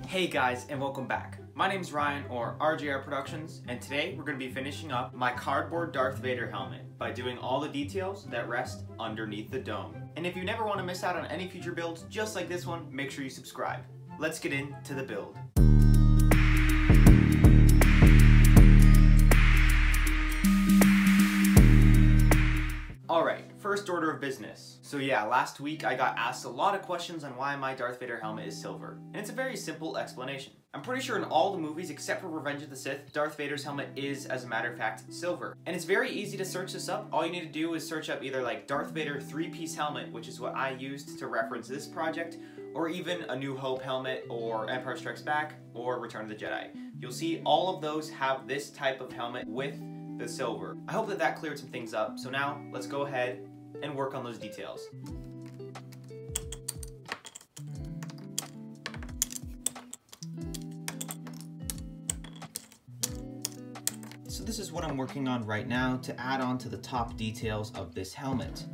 Hey guys, and welcome back. My name's Ryan, or RJR Productions, and today we're going to be finishing up my cardboard Darth Vader helmet by doing all the details that rest underneath the dome. And if you never want to miss out on any future builds just like this one, make sure you subscribe. Let's get into the build. Alright, first order of business. So yeah, last week I got asked a lot of questions on why my Darth Vader helmet is silver. And it's a very simple explanation. I'm pretty sure in all the movies except for Revenge of the Sith, Darth Vader's helmet is, as a matter of fact, silver. And it's very easy to search this up. All you need to do is search up either like Darth Vader 3-piece helmet, which is what I used to reference this project, or even A New Hope helmet, or Empire Strikes Back, or Return of the Jedi. You'll see all of those have this type of helmet with the silver. I hope that cleared some things up, so now let's go ahead and work on those details. So this is what I'm working on right now to add on to the top details of this helmet.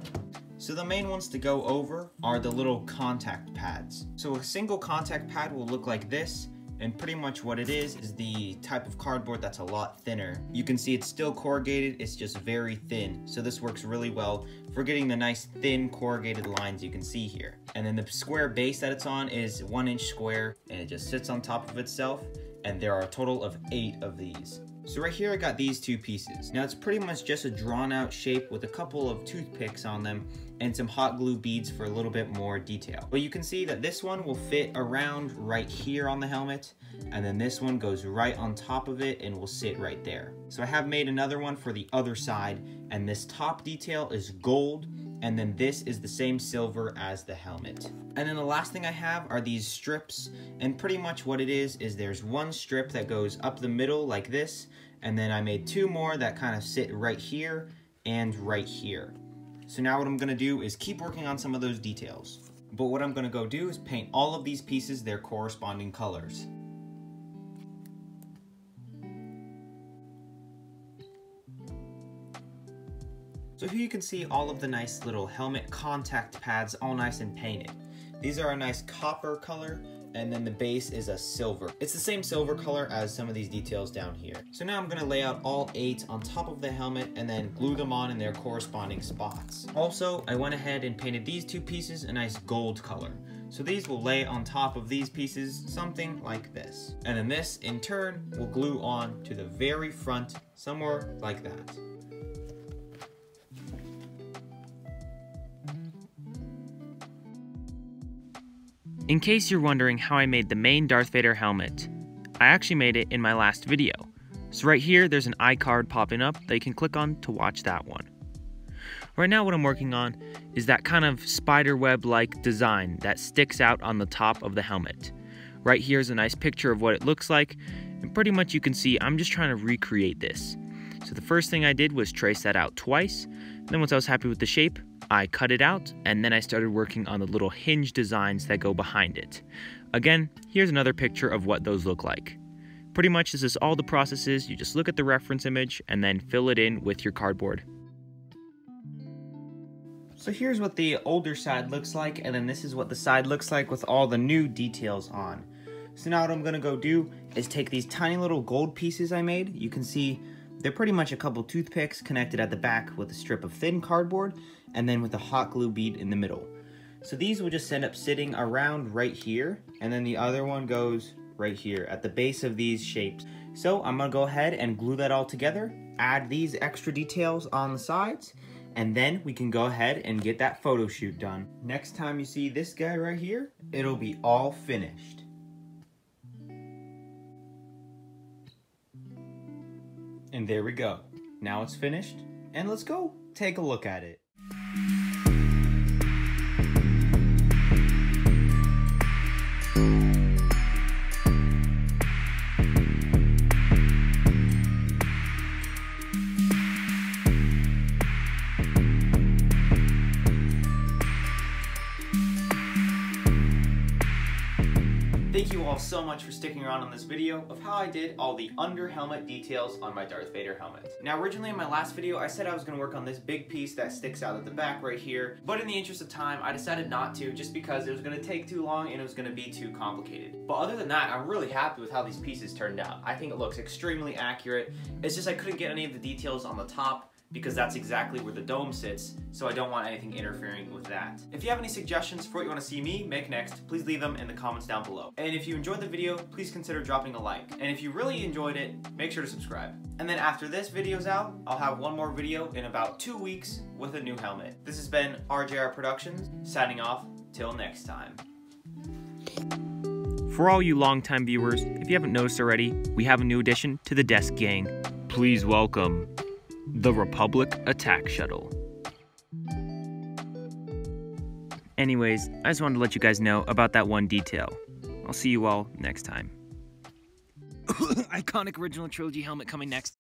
So the main ones to go over are the little contact pads. So a single contact pad will look like this. And pretty much what it is the type of cardboard that's a lot thinner. You can see it's still corrugated, it's just very thin. So this works really well for getting the nice thin corrugated lines you can see here. And then the square base that it's on is 1 inch square, and it just sits on top of itself. And there are a total of 8 of these. So right here I got these 2 pieces. Now it's pretty much just a drawn out shape with a couple of toothpicks on them and some hot glue beads for a little bit more detail. But you can see that this one will fit around right here on the helmet, and then this one goes right on top of it and will sit right there. So I have made another one for the other side, and this top detail is gold, and then this is the same silver as the helmet. And then the last thing I have are these strips, and pretty much what it is there's one strip that goes up the middle like this, and then I made 2 more that kind of sit right here and right here. So now what I'm gonna do is keep working on some of those details. But what I'm gonna go do is paint all of these pieces their corresponding colors. So here you can see all of the nice little helmet contact pads all nice and painted. These are a nice copper color, and then the base is a silver. It's the same silver color as some of these details down here. So now I'm gonna lay out all 8 on top of the helmet and then glue them on in their corresponding spots. Also, I went ahead and painted these 2 pieces a nice gold color. So these will lay on top of these pieces, something like this. And then this, in turn, will glue on to the very front, somewhere like that. In case you're wondering how I made the main Darth Vader helmet, I actually made it in my last video. So right here, there's an iCard popping up that you can click on to watch that one. Right now what I'm working on is that kind of spider web-like design that sticks out on the top of the helmet. Right here is a nice picture of what it looks like, and pretty much you can see I'm just trying to recreate this. So the first thing I did was trace that out twice, and then once I was happy with the shape, I cut it out, and then I started working on the little hinge designs that go behind it. Again, here's another picture of what those look like. Pretty much this is all the processes. You just look at the reference image and then fill it in with your cardboard. So here's what the older side looks like, and then this is what the side looks like with all the new details on. So now what I'm gonna go do is take these tiny little gold pieces I made. You can see they're pretty much a couple toothpicks connected at the back with a strip of thin cardboard, and then with a hot glue bead in the middle. So these will just end up sitting around right here, and then the other one goes right here at the base of these shapes. So I'm gonna go ahead and glue that all together, add these extra details on the sides, and then we can go ahead and get that photo shoot done. Next time you see this guy right here, it'll be all finished. And there we go. Now it's finished, and let's go take a look at it. Thank you all so much for sticking around on this video of how I did all the under helmet details on my Darth Vader helmet. Now originally in my last video I said I was going to work on this big piece that sticks out at the back right here, but in the interest of time I decided not to, just because it was going to take too long and it was going to be too complicated. But other than that, I'm really happy with how these pieces turned out. I think it looks extremely accurate. It's just I couldn't get any of the details on the top, because that's exactly where the dome sits, so I don't want anything interfering with that. If you have any suggestions for what you want to see me make next, please leave them in the comments down below. And if you enjoyed the video, please consider dropping a like. And if you really enjoyed it, make sure to subscribe. And then after this video's out, I'll have one more video in about 2 weeks with a new helmet. This has been RJR Productions, signing off, till next time. For all you longtime viewers, if you haven't noticed already, we have a new addition to the Desk Gang. Please welcome the Republic Attack Shuttle. Anyways, I just wanted to let you guys know about that one detail. I'll see you all next time. Iconic original trilogy helmet coming next.